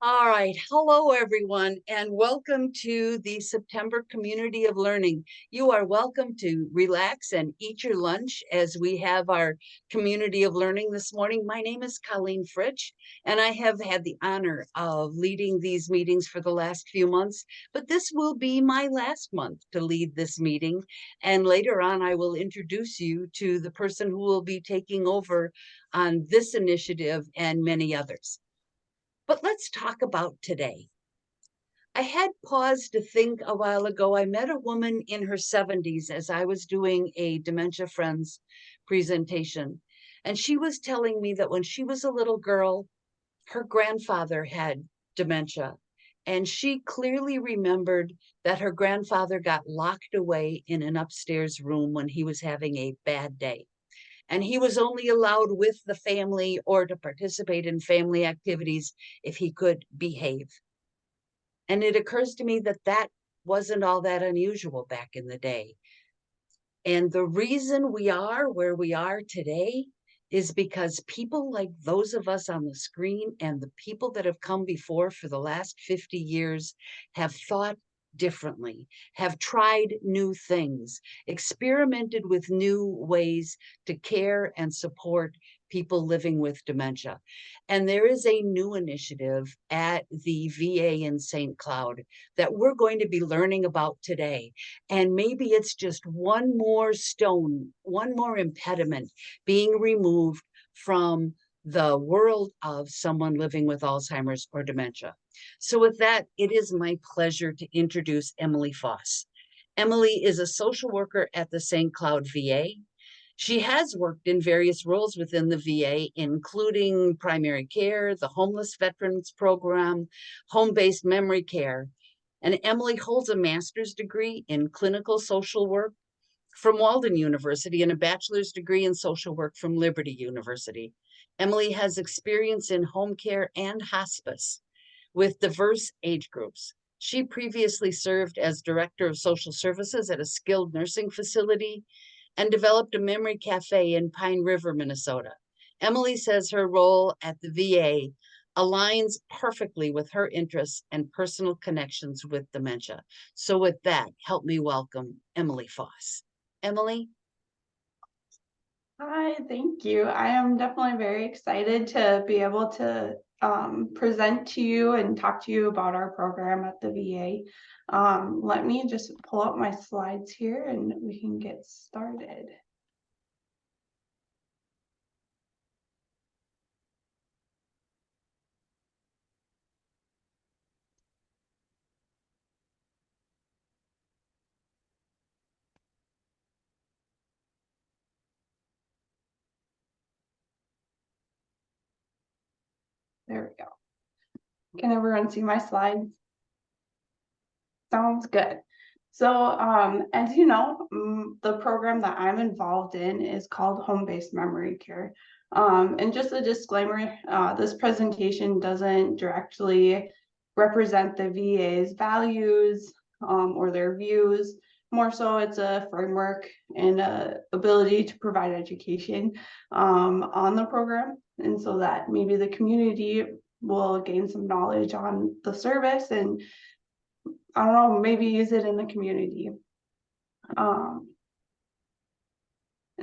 All right. Hello, everyone, and welcome to the September Community of Learning. You are welcome to relax and eat your lunch as we have our Community of Learning this morning. My name is Colleen Fritsch, and I have had the honor of leading these meetings for the last few months, but this will be my last month to lead this meeting. And later on, I will introduce you to the person who will be taking over on this initiative and many others. But let's talk about today. I had paused to think a while ago. I met a woman in her 70s as I was doing a Dementia Friends presentation. And she was telling me that when she was a little girl, her grandfather had dementia. And she clearly remembered that her grandfather got locked away in an upstairs room when he was having a bad day. And he was only allowed with the family or to participate in family activities if he could behave. And it occurs to me that that wasn't all that unusual back in the day. And the reason we are where we are today is because people like those of us on the screen and the people that have come before for the last 50 years have thought differently, have tried new things, experimented with new ways to care and support people living with dementia. And there is a new initiative at the VA in St. Cloud that we're going to be learning about today. And maybe it's just one more stone, one more impediment being removed from the world of someone living with Alzheimer's or dementia. So with that, it is my pleasure to introduce Emmalee Foss. Emmalee is a social worker at the St. Cloud VA. She has worked in various roles within the VA, including primary care, the homeless veterans program, home-based memory care. And Emmalee holds a master's degree in clinical social work from Walden University and a bachelor's degree in social work from Liberty University. Emmalee has experience in home care and hospice with diverse age groups. She previously served as director of social services at a skilled nursing facility and developed a memory cafe in Pine River, Minnesota. Emmalee says her role at the VA aligns perfectly with her interests and personal connections with dementia. So with that, help me welcome Emmalee Foss. Emmalee? Hi, thank you. I am definitely very excited to be able to present to you and talk to you about our program at the VA. Let me just pull up my slides here and we can get started. There we go. Can everyone see my slides? Sounds good. So as you know, the program that I'm involved in is called home-based memory care. And just a disclaimer, this presentation doesn't directly represent the VA's values or their views. More so, it's a framework and ability to provide education on the program. And so that maybe the community will gain some knowledge on the service and I don't know, maybe use it in the community. And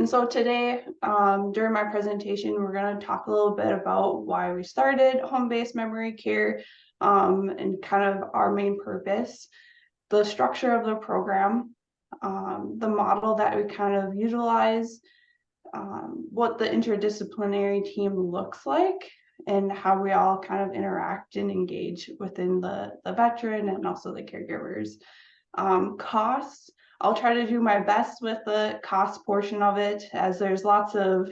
so today, during my presentation, we're going to talk a little bit about why we started home-based memory care and kind of our main purpose, the structure of the program, the model that we kind of utilize, what the interdisciplinary team looks like, and how we all kind of interact and engage within the veteran and also the caregivers. Costs, I'll try to do my best with the cost portion of it, as there's lots of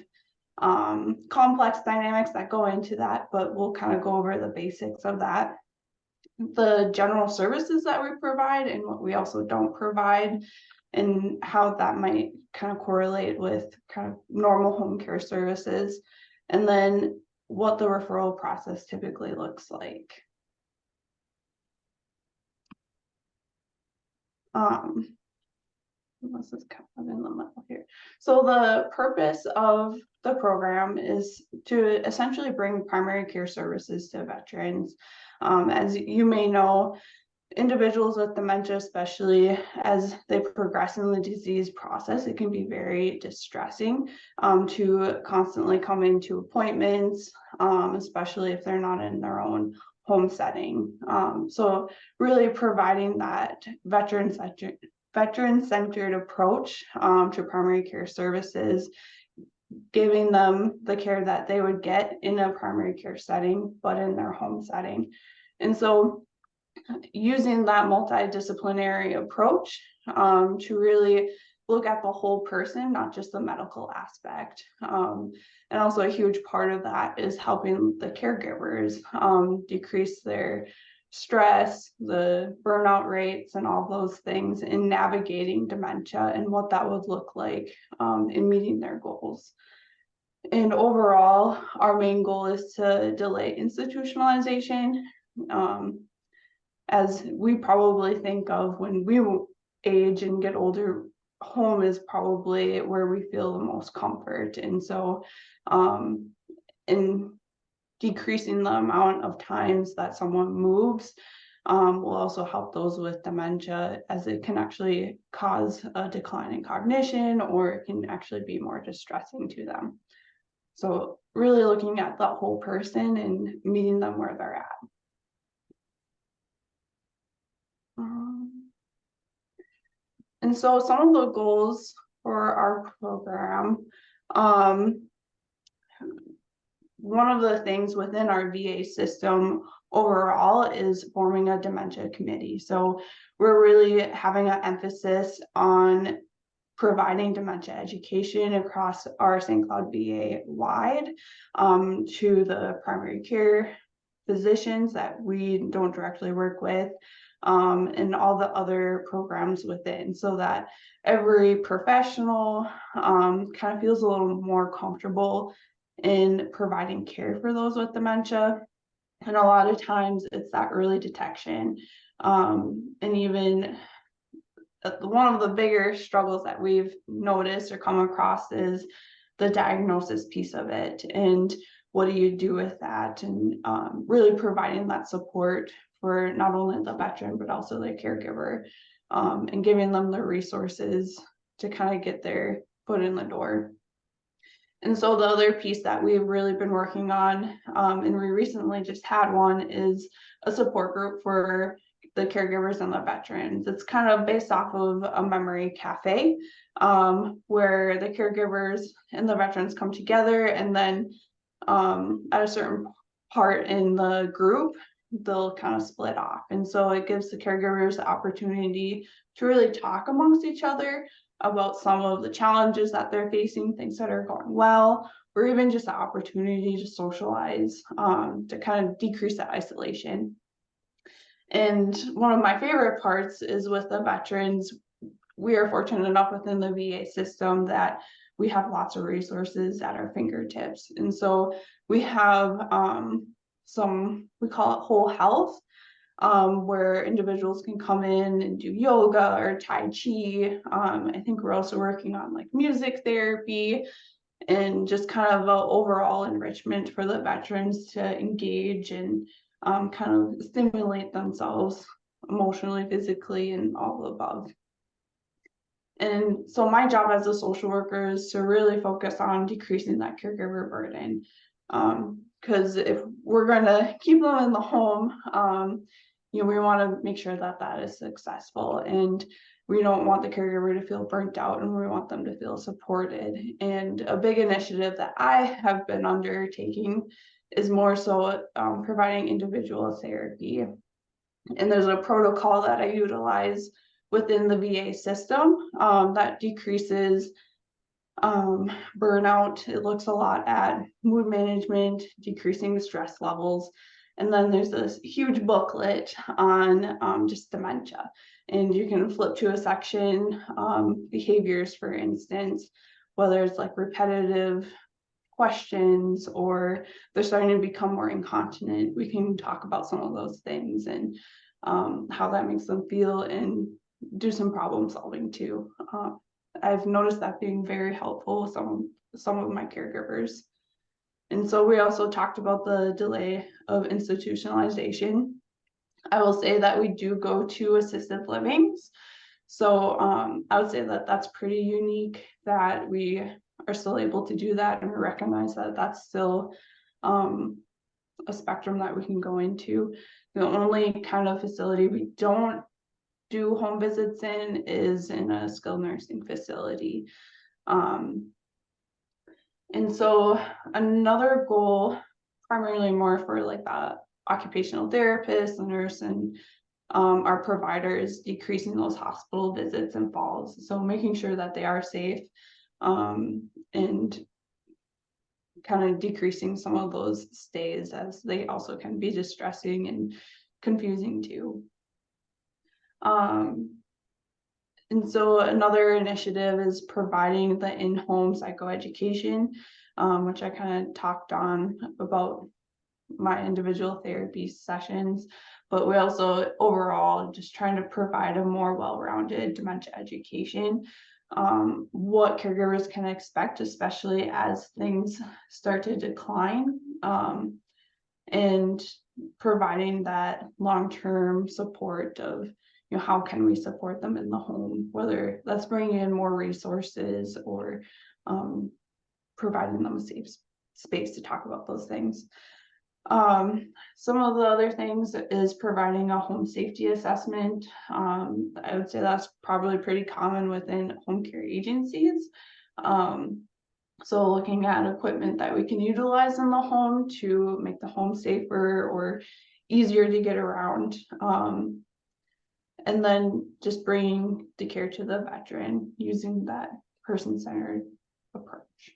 complex dynamics that go into that, but we'll kind of go over the basics of that. The general services that we provide and what we also don't provide, and how that might kind of correlate with kind of normal home care services, and then what the referral process typically looks like. This is kind of in the middle here. So the purpose of the program is to essentially bring primary care services to veterans. As you may know, individuals with dementia, especially as they progress in the disease process, it can be very distressing to constantly come into appointments, especially if they're not in their own home setting. So really providing that veteran-centered approach to primary care services, giving them the care that they would get in a primary care setting, but in their home setting. And so using that multidisciplinary approach to really look at the whole person, not just the medical aspect. And also a huge part of that is helping the caregivers decrease their stress, the burnout rates, and all those things in navigating dementia and what that would look like in meeting their goals. And overall, our main goal is to delay institutionalization. As we probably think of when we age and get older, home is probably where we feel the most comfort. And so in decreasing the amount of times that someone moves will also help those with dementia, as it can actually cause a decline in cognition, or it can actually be more distressing to them. So really looking at the whole person and meeting them where they're at. And so some of the goals for our program, one of the things within our VA system overall is forming a dementia committee. So we're really having an emphasis on providing dementia education across our St. Cloud VA wide to the primary care physicians that we don't directly work with, and all the other programs within, so that every professional kind of feels a little more comfortable in providing care for those with dementia. And a lot of times it's that early detection. And even one of the bigger struggles that we've noticed or come across is the diagnosis piece of it. And what do you do with that? And really providing that support for not only the veteran, but also the caregiver, and giving them the resources to kind of get their foot in the door. And so the other piece that we've really been working on, and we recently just had one, is a support group for the caregivers and the veterans. It's kind of based off of a memory cafe, where the caregivers and the veterans come together, and then at a certain part in the group, they'll kind of split off. And so it gives the caregivers the opportunity to really talk amongst each other about some of the challenges that they're facing, things that are going well, or even just the opportunity to socialize, to kind of decrease that isolation. And one of my favorite parts is with the veterans. We are fortunate enough within the VA system that we have lots of resources at our fingertips. And so we have we call it whole health, where individuals can come in and do yoga or Tai Chi. I think we're also working on like music therapy and just kind of an overall enrichment for the veterans to engage and kind of stimulate themselves emotionally, physically, and all the above. And so my job as a social worker is to really focus on decreasing that caregiver burden. Because if we're going to keep them in the home, we want to make sure that that is successful, and we don't want the caregiver to feel burnt out, and we want them to feel supported. And a big initiative that I have been undertaking is more so providing individual therapy. And there's a protocol that I utilize within the VA system that decreases burnout. It looks a lot at mood management, decreasing stress levels. And then there's this huge booklet on just dementia. And you can flip to a section, behaviors, for instance, whether it's like repetitive questions or they're starting to become more incontinent. We can talk about some of those things and how that makes them feel, and do some problem solving too. I've noticed that being very helpful with some of my caregivers. And so we also talked about the delay of institutionalization. I will say that we do go to assisted livings. So I would say that that's pretty unique that we are still able to do that, and we recognize that that's still a spectrum that we can go into. The only kind of facility we don't do home visits in is in a skilled nursing facility. And so another goal, primarily more for like the occupational therapist, the nurse, and our providers, decreasing those hospital visits and falls. So making sure that they are safe, and kind of decreasing some of those stays, as they also can be distressing and confusing too. And so another initiative is providing the in-home psychoeducation, which I kind of talked on about my individual therapy sessions, but we also overall just trying to provide a more well-rounded dementia education, what caregivers can expect, especially as things start to decline, and providing that long-term support of, you know, how can we support them in the home, whether that's bringing in more resources or providing them a safe space to talk about those things. Some of the other things is providing a home safety assessment. I would say that's probably pretty common within home care agencies. So looking at equipment that we can utilize in the home to make the home safer or easier to get around. And then just bringing the care to the veteran using that person-centered approach.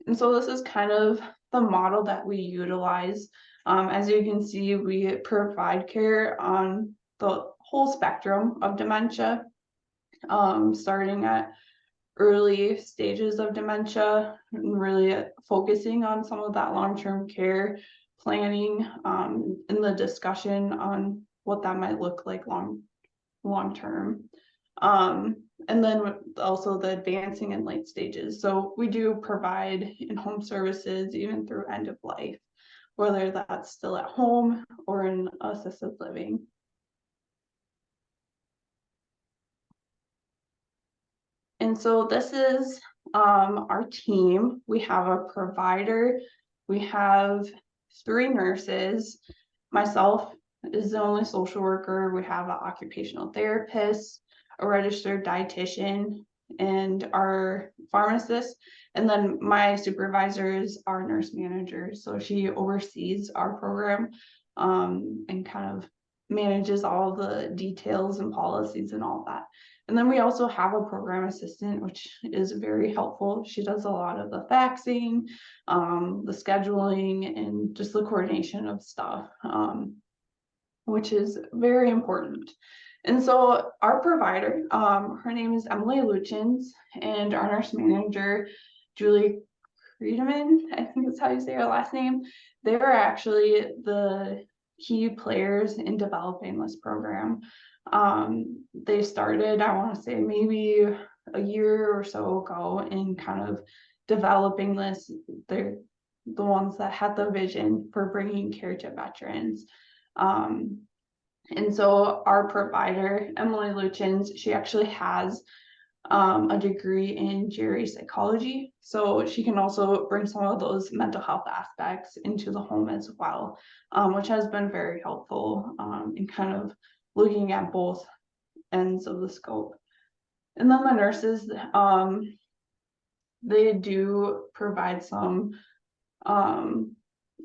And so this is kind of the model that we utilize. As you can see, we provide care on the whole spectrum of dementia, starting at early stages of dementia and really focusing on some of that long-term care planning, in the discussion on what that might look like long term. And then also the advancing and late stages. So we do provide in-home services even through end of life, whether that's still at home or in assisted living. And so this is our team. We have a provider, we have 3 nurses, myself is the only social worker, we have an occupational therapist, a registered dietitian, and our pharmacist, and then my supervisor is our nurse manager. So she oversees our program, and kind of manages all the details and policies and all that. And then we also have a program assistant, which is very helpful. She does a lot of the faxing, the scheduling, and just the coordination of stuff, which is very important. And so our provider, her name is Emmalee Foss, and our nurse manager, Julie Friedemann, I think that's how you say her last name. They are actually the key players in developing this program. They started, I want to say maybe a year or so ago, in kind of developing this. They're the ones that had the vision for bringing care to veterans. And so our provider, Emmalee Foss, she actually has a degree in geriatric psychology, so she can also bring some of those mental health aspects into the home as well, which has been very helpful in kind of looking at both ends of the scope. And then the nurses, they do provide some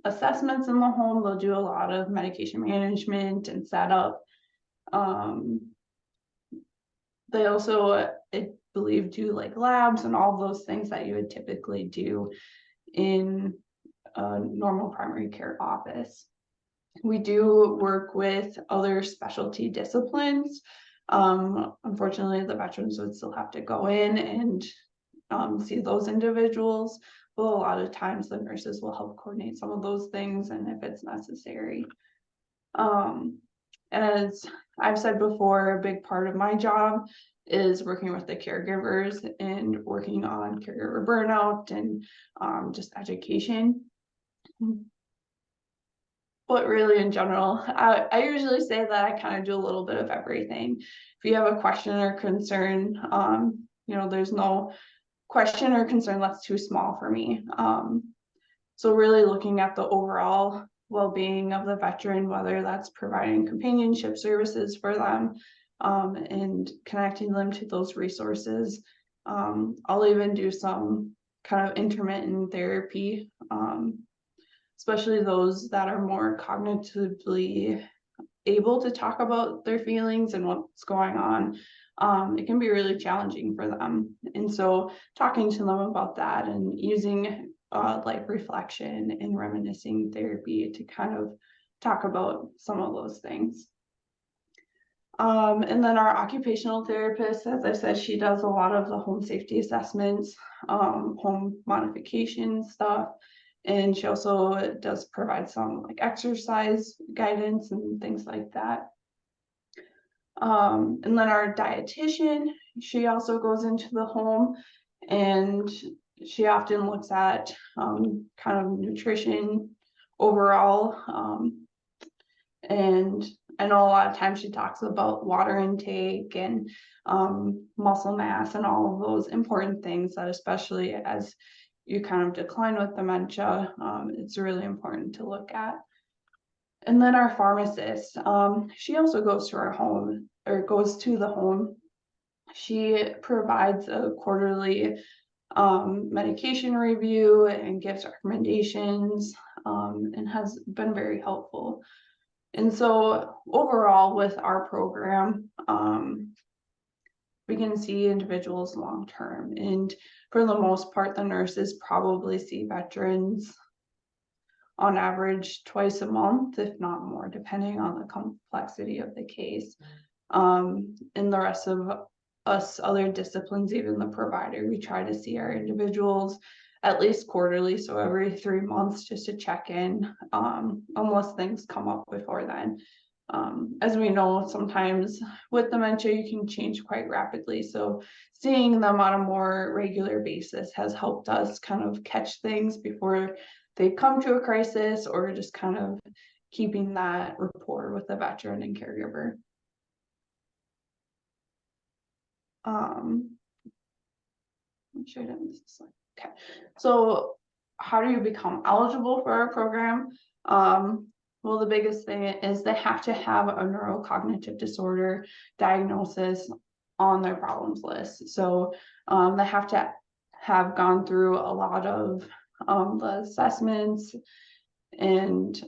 assessments in the home. They'll do a lot of medication management and setup. They also, I believe, do like labs and all those things that you would typically do in a normal primary care office. We do work with other specialty disciplines. Unfortunately, the veterans would still have to go in and see those individuals, but a lot of times the nurses will help coordinate some of those things, and if it's necessary. And as I've said before, a big part of my job is working with the caregivers and working on caregiver burnout and just education. But really, in general, I usually say that I kind of do a little bit of everything. If you have a question or concern, there's no question or concern that's too small for me. So really looking at the overall well-being of the veteran, whether that's providing companionship services for them, and connecting them to those resources. I'll even do some kind of intermittent therapy, especially those that are more cognitively able to talk about their feelings and what's going on. It can be really challenging for them. And so talking to them about that and using life reflection and reminiscing therapy to kind of talk about some of those things. And then our occupational therapist, as I said, she does a lot of the home safety assessments, home modification stuff. And she also does provide some like exercise guidance and things like that. And then our dietitian, she also goes into the home and she often looks at kind of nutrition overall. And I know a lot of times she talks about water intake and muscle mass and all of those important things that, especially as you kind of decline with dementia, it's really important to look at. And then our pharmacist, she also goes to our home or goes to the home. She provides a quarterly medication review and gives recommendations, and has been very helpful. And so overall with our program, we can see individuals long-term, and for the most part, the nurses probably see veterans on average twice a month, if not more, depending on the complexity of the case. And the rest of us other disciplines, even the provider, we try to see our individuals at least quarterly, so every 3 months, just to check in, unless things come up before then. As we know, sometimes with dementia, you can change quite rapidly. So seeing them on a more regular basis has helped us kind of catch things before they come to a crisis, or just kind of keeping that rapport with the veteran and caregiver. Make sure I didn't miss this slide. Okay, so how do you become eligible for our program? Well, the biggest thing is they have to have a neurocognitive disorder diagnosis on their problems list. So they have to have gone through a lot of the assessments, and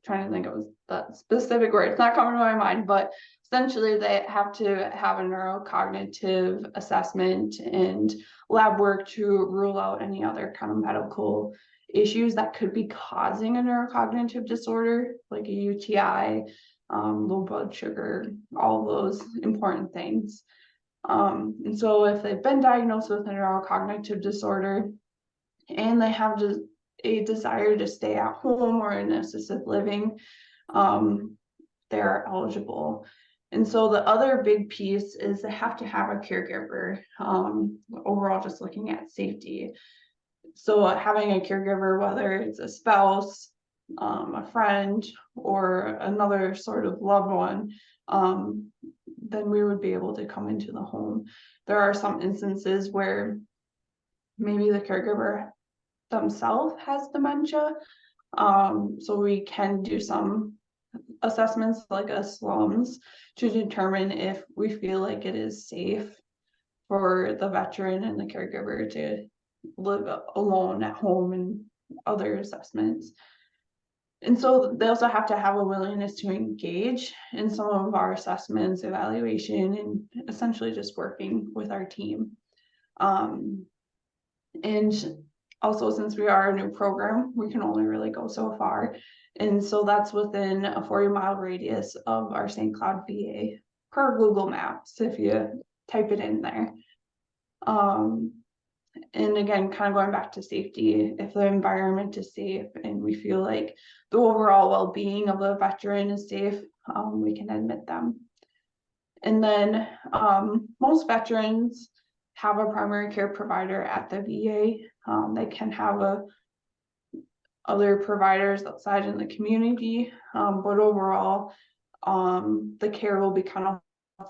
trying to think of that specific word, it's not coming to my mind, but essentially they have to have a neurocognitive assessment and lab work to rule out any other kind of medical issues that could be causing a neurocognitive disorder, like a UTI, low blood sugar, all of those important things. And so if they've been diagnosed with a neurocognitive disorder and they have just a desire to stay at home or in assisted living, they're eligible. And so the other big piece is they have to have a caregiver, overall just looking at safety. So having a caregiver, whether it's a spouse, a friend, or another sort of loved one, then we would be able to come into the home. There are some instances where maybe the caregiver themselves has dementia, so we can do some assessments like a slums to determine if we feel like it is safe for the veteran and the caregiver to live alone at home, and other assessments. And so they also have to have a willingness to engage in some of our assessments, evaluation, and essentially just working with our team. And also, since we are a new program, we can only really go so far. And so that's within a 40-mile radius of our St. Cloud VA per Google Maps, if you type it in there. And again, kind of going back to safety, if the environment is safe and we feel like the overall well-being of the veteran is safe, we can admit them. And then most veterans have a primary care provider at the VA. They can have other providers outside in the community, but overall, the care will be kind of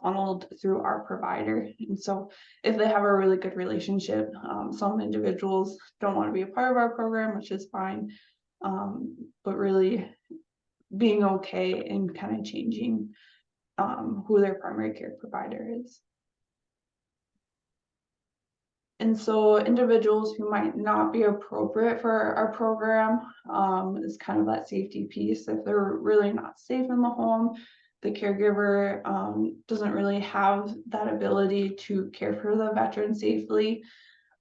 funneled through our provider. And so if they have a really good relationship, some individuals don't want to be a part of our program, which is fine, but really being okay and kind of changing who their primary care provider is. And so individuals who might not be appropriate for our program is kind of that safety piece. If they're really not safe in the home, the caregiver doesn't really have that ability to care for the veteran safely.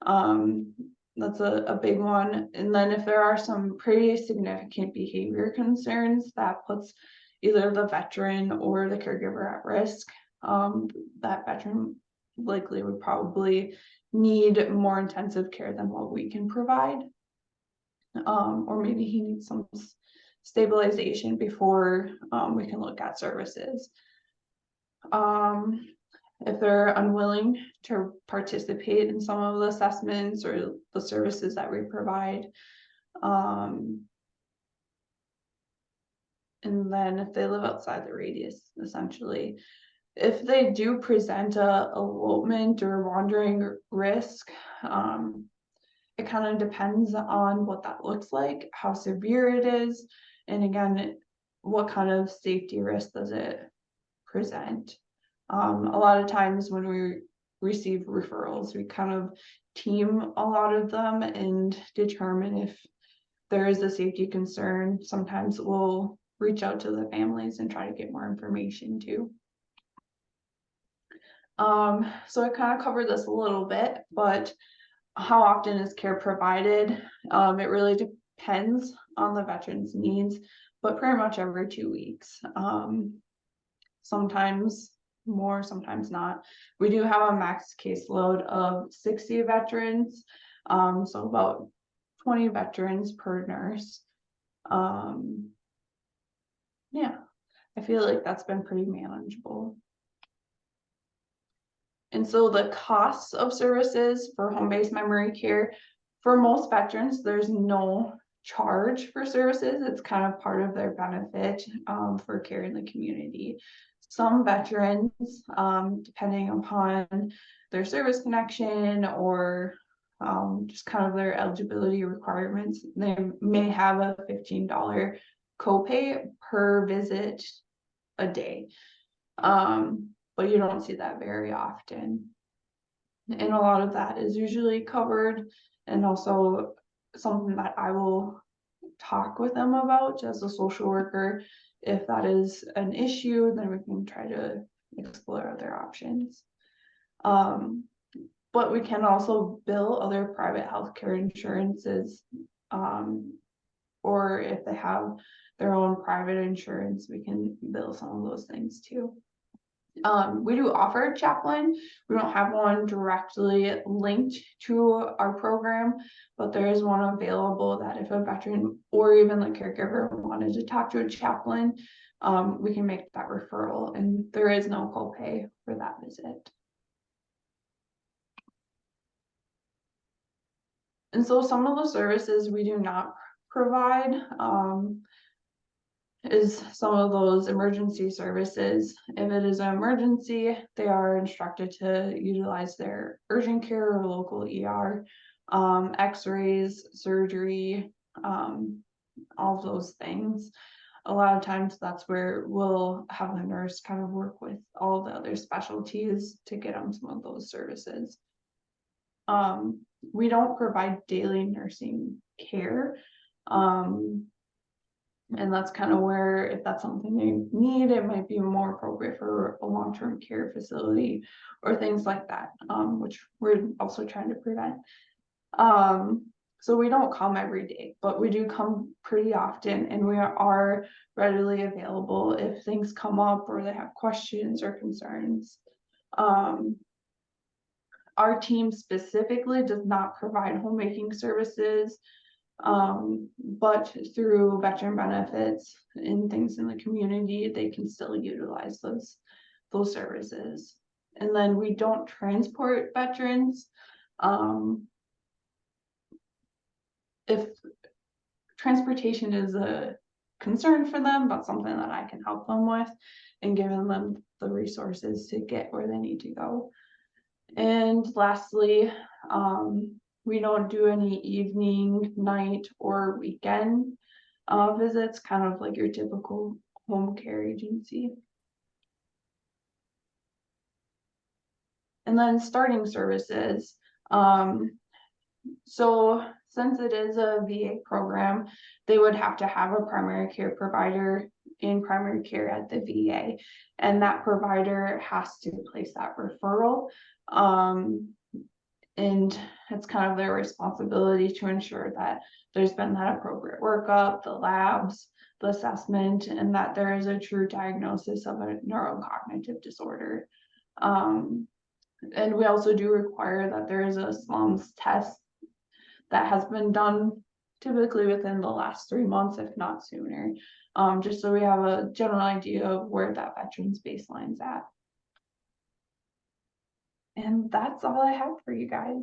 That's a big one. And then if there are some pretty significant behavior concerns, that puts either the veteran or the caregiver at risk. That veteran likely would probably need more intensive care than what we can provide. Or maybe he needs some stabilization before we can look at services. If they're unwilling to participate in some of the assessments or the services that we provide. And then if they live outside the radius, essentially. If they do present a elopement or wandering risk, it kind of depends on what that looks like, how severe it is, and again, what kind of safety risk does it present. A lot of times when we receive referrals, we kind of team a lot of them and determine if there is a safety concern. Sometimes we'll reach out to the families and try to get more information too. So I kind of covered this a little bit, but how often is care provided? It really depends on the veteran's needs, but pretty much every 2 weeks. Sometimes more, sometimes not. We do have a max caseload of 60 veterans, so about 20 veterans per nurse. Yeah, I feel like that's been pretty manageable. And so the costs of services for home-based memory care, for most veterans, there's no charge for services. It's kind of part of their benefit for care in the community. Some veterans, depending upon their service connection or just kind of their eligibility requirements, they may have a $15 copay per visit a day. But you don't see that very often. And a lot of that is usually covered, and also something that I will talk with them about as a social worker. If that is an issue, then we can try to explore other options. But we can also bill other private healthcare insurances, or if they have their own private insurance, we can bill some of those things too. We do offer a chaplain. We don't have one directly linked to our program, but there is one available that if a veteran or even the caregiver wanted to talk to a chaplain, we can make that referral, and there is no copay for that visit. And so some of the services we do not provide is some of those emergency services. If it is an emergency, they are instructed to utilize their urgent care or local ER, x-rays, surgery, all of those things. A lot of times that's where we'll have the nurse kind of work with all the other specialties to get them some of those services. We don't provide daily nursing care. And that's kind of where, if that's something they need, it might be more appropriate for a long-term care facility or things like that, which we're also trying to prevent. So we don't come every day, but we do come pretty often, and we are readily available if things come up or they have questions or concerns. Our team specifically does not provide homemaking services, but through veteran benefits and things in the community, they can still utilize those those services. And then we don't transport veterans. If transportation is a concern for them, that's something that I can help them with and giving them the resources to get where they need to go. And lastly, we don't do any evening, night, or weekend visits, kind of like your typical home care agency. And then starting services. So since it is a VA program, they would have to have a primary care provider in primary care at the VA, and that provider has to place that referral. And it's kind of their responsibility to ensure that there's been that appropriate workup, the labs, the assessment, and that there is a true diagnosis of a neurocognitive disorder. And we also do require that there is a SLUMS test that has been done typically within the last 3 months, if not sooner, just so we have a general idea of where that veteran's baseline's at. And that's all I have for you guys.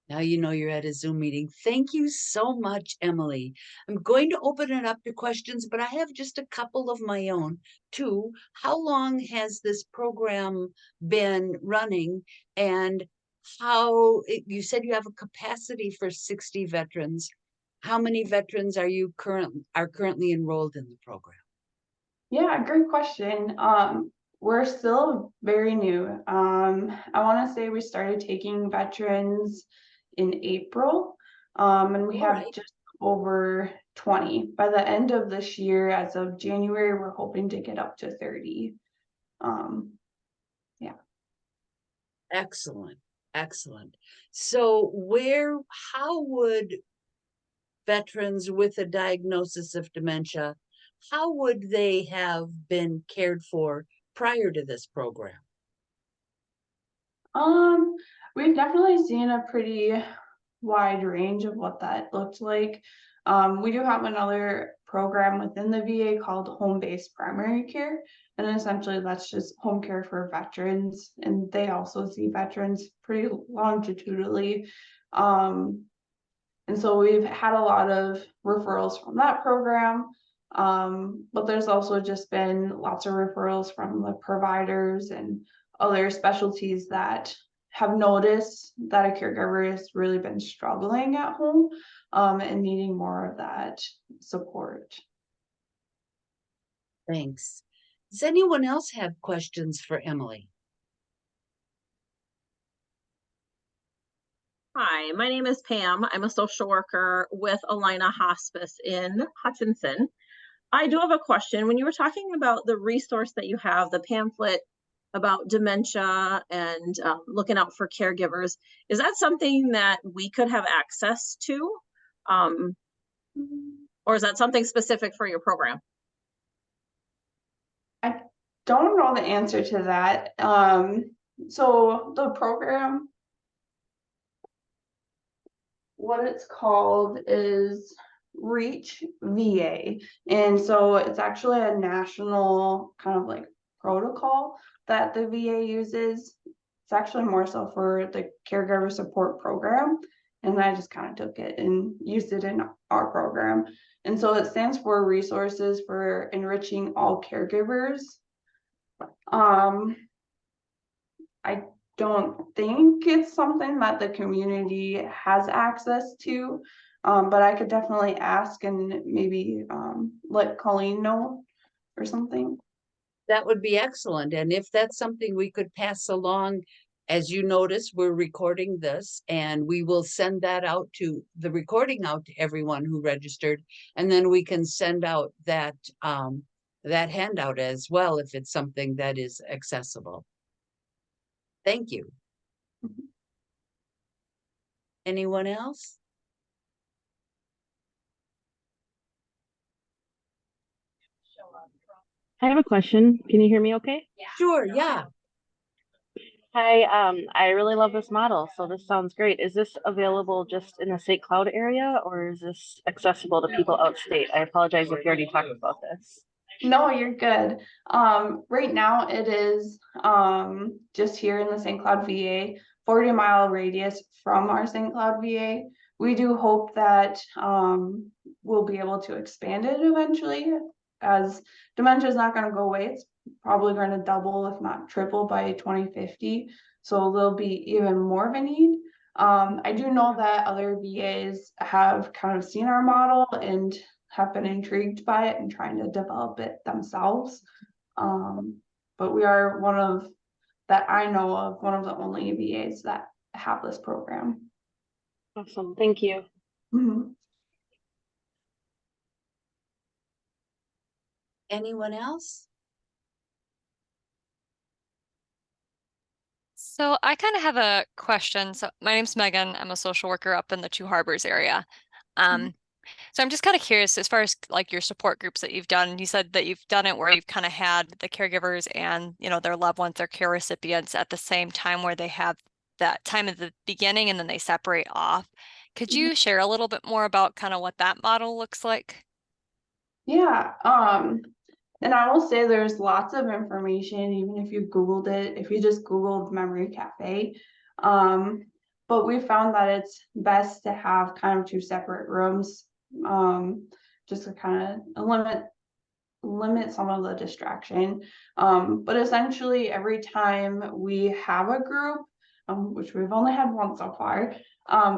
Now you know you're at a Zoom meeting. Thank you so much, Emmalee. I'm going to open it up to questions, but I have just a couple of my own. Two, how long has this program been running? And you said you have a capacity for 60 veterans. How many veterans are currently enrolled in the program? Yeah, great question. We're still very new. I want to say we started taking veterans in April, and we have just over 20. By the end of this year, as of January, we're hoping to get up to 30. Yeah. Excellent, excellent. So how would veterans with a diagnosis of dementia, how would they have been cared for prior to this program? We've definitely seen a pretty wide range of what that looked like. We do have another program within the VA called home-based primary care, and essentially that's just home care for veterans, and they also see veterans pretty longitudinally. And so we've had a lot of referrals from that program, but there's also just been lots of referrals from the providers and other specialties that have noticed that a caregiver has really been struggling at home, and needing more of that support. Thanks. Does anyone else have questions for Emmalee? Hi, my name is Pam. I'm a social worker with Allina Hospice in Hutchinson. I do have a question. When you were talking about the resource that you have, the pamphlet about dementia and looking out for caregivers, is that something that we could have access to? Or is that something specific for your program? I don't know the answer to that. So the program, what it's called is Reach VA. And so it's actually a national kind of like protocol that the VA uses. It's actually more so for the caregiver support program. And I just kind of took it and used it in our program. And so it stands for Resources for Enriching All Caregivers. I don't think it's something that the community has access to, but I could definitely ask and maybe let Colleen know or something. That would be excellent. And if that's something we could pass along, as you notice, we're recording this and we will send that out to the recording out to everyone who registered. And then we can send out that handout as well if it's something that is accessible. Thank you. Anyone else? I have a question. Can you hear me okay? Sure, yeah. Hi, I really love this model, so this sounds great. Is this available just in the St. Cloud area, or is this accessible to people outstate? I apologize if you already talked about this. No, you're good. Right now it is just here in the St. Cloud VA, 40-mile radius from our St. Cloud VA. We do hope that we'll be able to expand it eventually, as dementia is not going to go away. It's probably going to double, if not triple, by 2050. So there'll be even more of a need. I do know that other VAs have kind of seen our model and have been intrigued by it and trying to develop it themselves. But we are one of, that I know of, one of the only VAs that have this program. Awesome, thank you. Mhm. Anyone else? So I kind of have a question. So my name's Megan. I'm a social worker up in the Two Harbors area. So I'm just kind of curious as far as like your support groups that you've done. You said that you've done it where you've kind of had the caregivers and, you know, their loved ones, their care recipients at the same time where they have that time at the beginning and then they separate off. Could you share a little bit more about kind of what that model looks like? Yeah, and I will say there's lots of information, even if you Googled it, if you just Googled Memory Cafe. But we found that it's best to have kind of two separate rooms, just to kind of limit some of the distraction. But essentially every time we have a group, which we've only had one so far,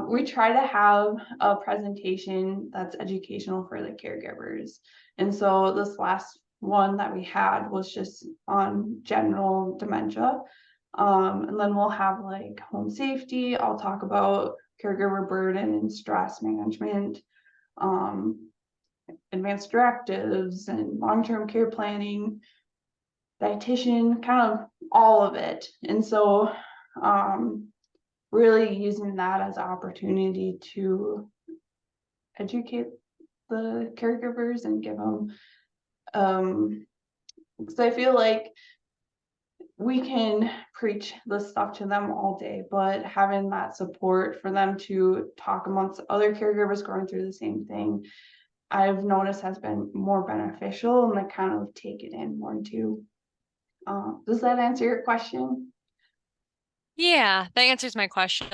we try to have a presentation that's educational for the caregivers. And so this last one that we had was just on general dementia. And then we'll have like home safety. I'll talk about caregiver burden and stress management, advanced directives and long-term care planning, dietitian, kind of all of it. And so really using that as an opportunity to educate the caregivers and give them, because I feel like we can preach this stuff to them all day, but having that support for them to talk amongst other caregivers going through the same thing, I've noticed has been more beneficial, and they kind of take it in more too. Does that answer your question? Yeah, that answers my question.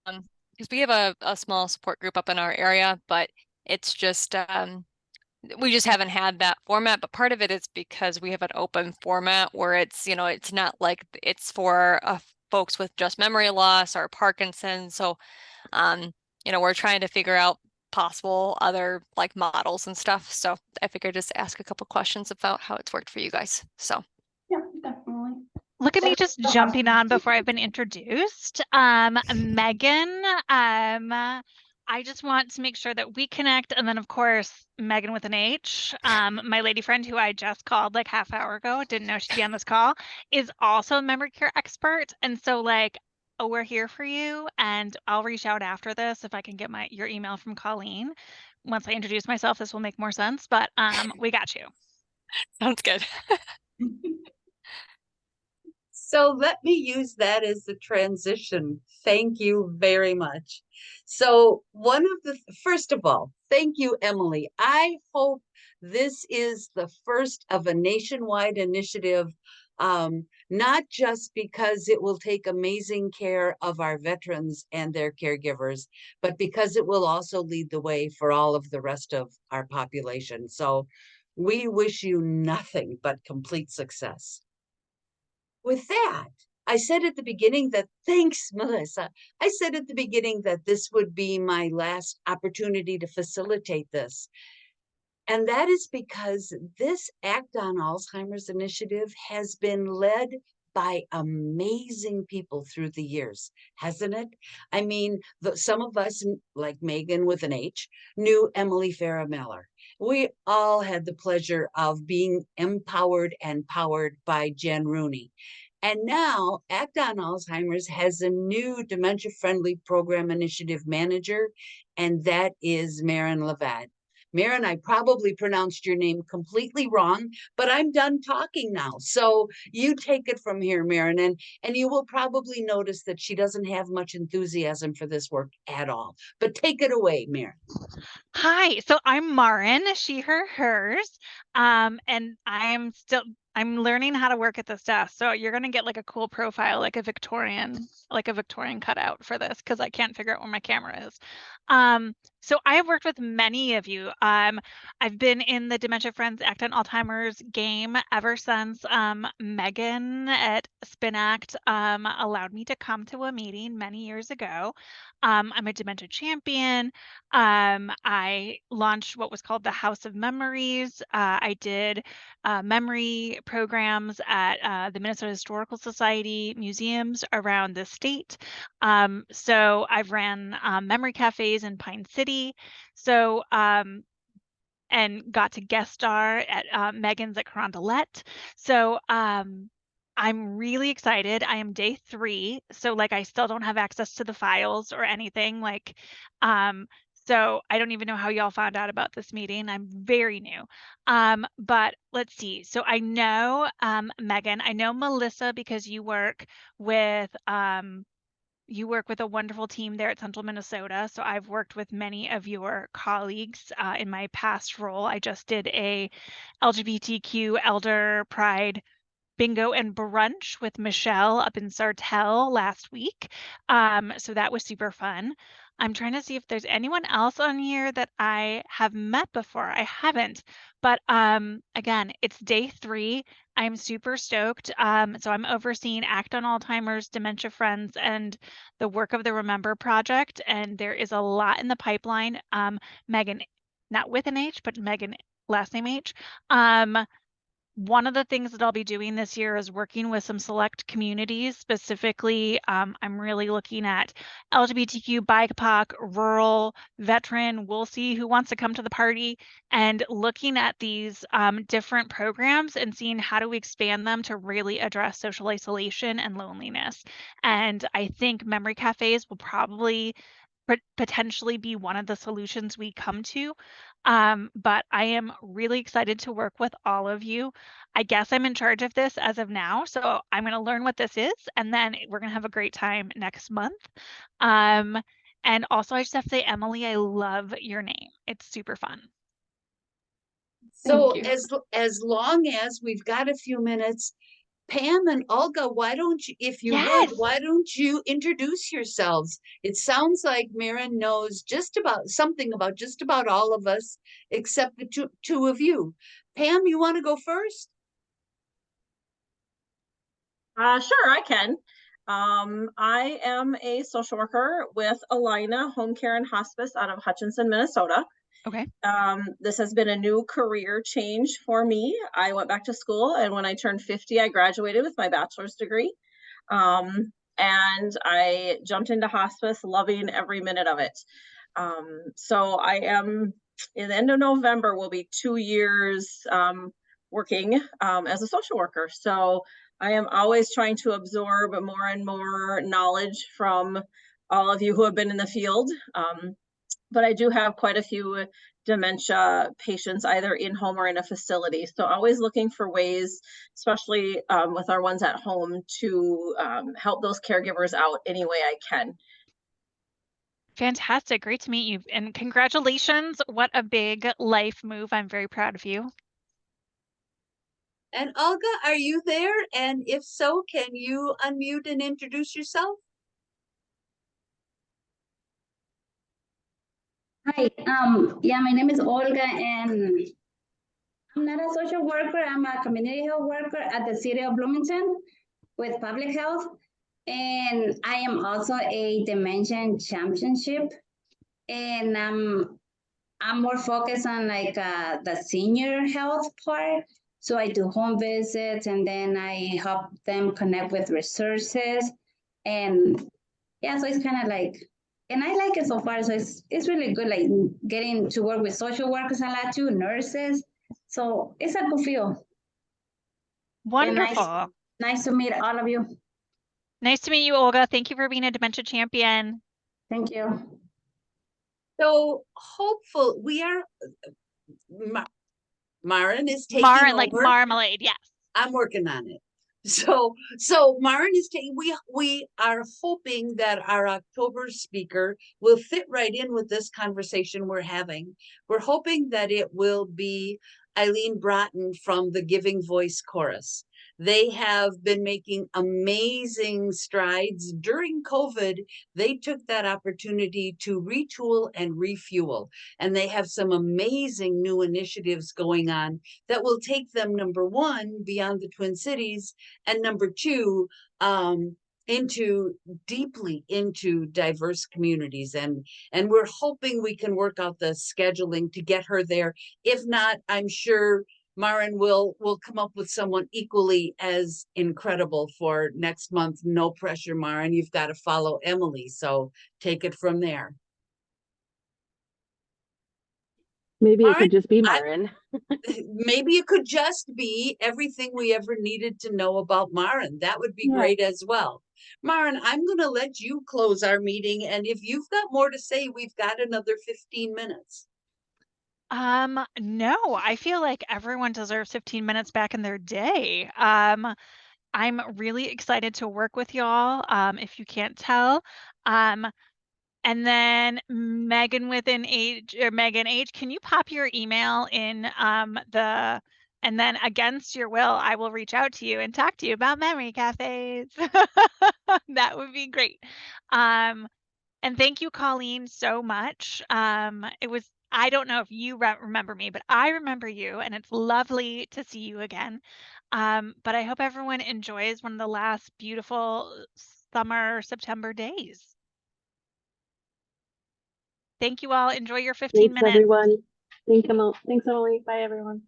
Because we have a small support group up in our area, but it's just we just haven't had that format. But part of it is because we have an open format where it's, you know, it's not like it's for folks with just memory loss or Parkinson's. So, you know, we're trying to figure out possible other like models and stuff. So I figured just ask a couple questions about how it's worked for you guys. So Yeah, definitely. Look at me just jumping on before I've been introduced. Megan, I just want to make sure that we connect. And then, of course, Megan with an H, my lady friend who I just called like half an hour ago, didn't know she'd be on this call, is also a memory care expert. And so, like, oh, we're here for you. And I'll reach out after this if I can get your email from Colleen. Once I introduce myself, this will make more sense. But we got you. sounds good. So let me use that as the transition. Thank you very much. So first of all, thank you, Emmalee. I hope this is the first of a nationwide initiative, not just because it will take amazing care of our veterans and their caregivers, but because it will also lead the way for all of the rest of our population. So we wish you nothing but complete success. With that, I said at the beginning that, thanks, Melissa. I said at the beginning that this would be my last opportunity to facilitate this. And that is because this Act on Alzheimer's initiative has been led by amazing people through the years, hasn't it? I mean, some of us, like Megan with an H, knew Emmalee Foss. We all had the pleasure of being empowered and powered by Jen Rooney. And now Act on Alzheimer's has a new dementia-friendly program initiative manager, and that is Maren Levad. Maren, I probably pronounced your name completely wrong, but I'm done talking now. So you take it from here, Maren, and you will probably notice that she doesn't have much enthusiasm for this work at all. But take it away, Maren. Hi, so I'm Marin, she, her, hers. And I'm learning how to work at this desk. So you're gonna get like a cool profile, like a Victorian cutout for this, because I can't figure out where my camera is. So I have worked with many of you. I've been in the Dementia Friends Act on Alzheimer's game ever since Megan at Spin Act allowed me to come to a meeting many years ago. I'm a dementia champion. I launched what was called the House of Memories. I did memory programs at the Minnesota Historical Society museums around the state. So I've ran memory cafes in Pine City. So and got to guest star at Megan's at Carondelet. So I'm really excited. I am day 3, so like I still don't have access to the files or anything. Like, so I don't even know how y'all found out about this meeting. I'm very new. But let's see. So I know Megan. I know Melissa because you work with a wonderful team there at Central Minnesota. So I've worked with many of your colleagues in my past role. I just did a LGBTQ Elder Pride bingo and brunch with Michelle up in Sartell last week. So that was super fun. I'm trying to see if there's anyone else on here that I have met before. I haven't, but again, it's day 3. I'm super stoked. So I'm overseeing Act on Alzheimer's, Dementia Friends, and the work of the Remember Project. And there is a lot in the pipeline. Megan, not with an H, but Megan, last name H. One of the things that I'll be doing this year is working with some select communities. Specifically, I'm really looking at LGBTQ, BIPOC, rural, veteran. We'll see who wants to come to the party, and looking at these different programs and seeing how do we expand them to really address social isolation and loneliness. And I think memory cafes will probably potentially be one of the solutions we come to. But I am really excited to work with all of you. I guess I'm in charge of this as of now, so I'm going to learn what this is, and then we're going to have a great time next month. And also, I just have to say, Emmalee, I love your name. It's super fun. So Thank you. as long as we've got a few minutes, Pam and Olga, why don't you, if you Yes. would, why don't you introduce yourselves? It sounds like Maren knows just about all of us, except the two of you. Pam, you want to go first? Sure, I can. I am a social worker with Alina Home Care and Hospice out of Hutchinson, Minnesota. Okay. This has been a new career change for me. I went back to school, and when I turned 50, I graduated with my bachelor's degree. And I jumped into hospice, loving every minute of it. So I am, in the end of November, will be 2 years working as a social worker. So I am always trying to absorb more and more knowledge from all of you who have been in the field. But I do have quite a few dementia patients either in home or in a facility. So always looking for ways, especially with our ones at home, to help those caregivers out any way I can. Fantastic. Great to meet you. And congratulations. What a big life move. I'm very proud of you. And Olga, are you there? And if so, can you unmute and introduce yourself? Hi, yeah, my name is Olga, and I'm not a social worker. I'm a community health worker at the city of Bloomington with public health. And I am also a dementia championship. And I'm more focused on like the senior health part. So I do home visits, and then I help them connect with resources. And yeah, so it's kind of like, and I like it so far. So it's really good, like getting to work with social workers a lot too, nurses. So it's a good feel. Wonderful. Nice to meet all of you. Nice to meet you, Olga. Thank you for being a dementia champion. Thank you. So Maren is taking Marin, like over. marmalade, yes. I'm working on it. So Maren is taking, we are hoping that our October speaker will fit right in with this conversation we're having. We're hoping that it will be Eileen Broughton from the Giving Voice Chorus. They have been making amazing strides. During COVID, they took that opportunity to retool and refuel. And they have some amazing new initiatives going on that will take them, number one, beyond the Twin Cities, and number two, deeply into diverse communities. And we're hoping we can work out the scheduling to get her there. If not, I'm sure Maren will come up with someone equally as incredible for next month. No pressure, Maren. You've got to follow Emmalee, so take it from there. Maybe it Maren, could just be Maren. Maybe it could just be everything we ever needed to know about Maren. That would be great as well. Maren, I'm going to let you close our meeting. And if you've got more to say, we've got another 15 minutes. No, I feel like everyone deserves 15 minutes back in their day. I'm really excited to work with y'all, if you can't tell. And then Megan with an H, or Megan H, can you pop your email in and then against your will, I will reach out to you and talk to you about memory cafes. That would be great. And thank you, Colleen, so much. I don't know if you remember me, but I remember you, and it's lovely to see you again. But I hope everyone enjoys one of the last beautiful summer September days. Thank you all. Enjoy your 15 Thanks, minutes. everyone. Thanks, Emily. Bye, everyone.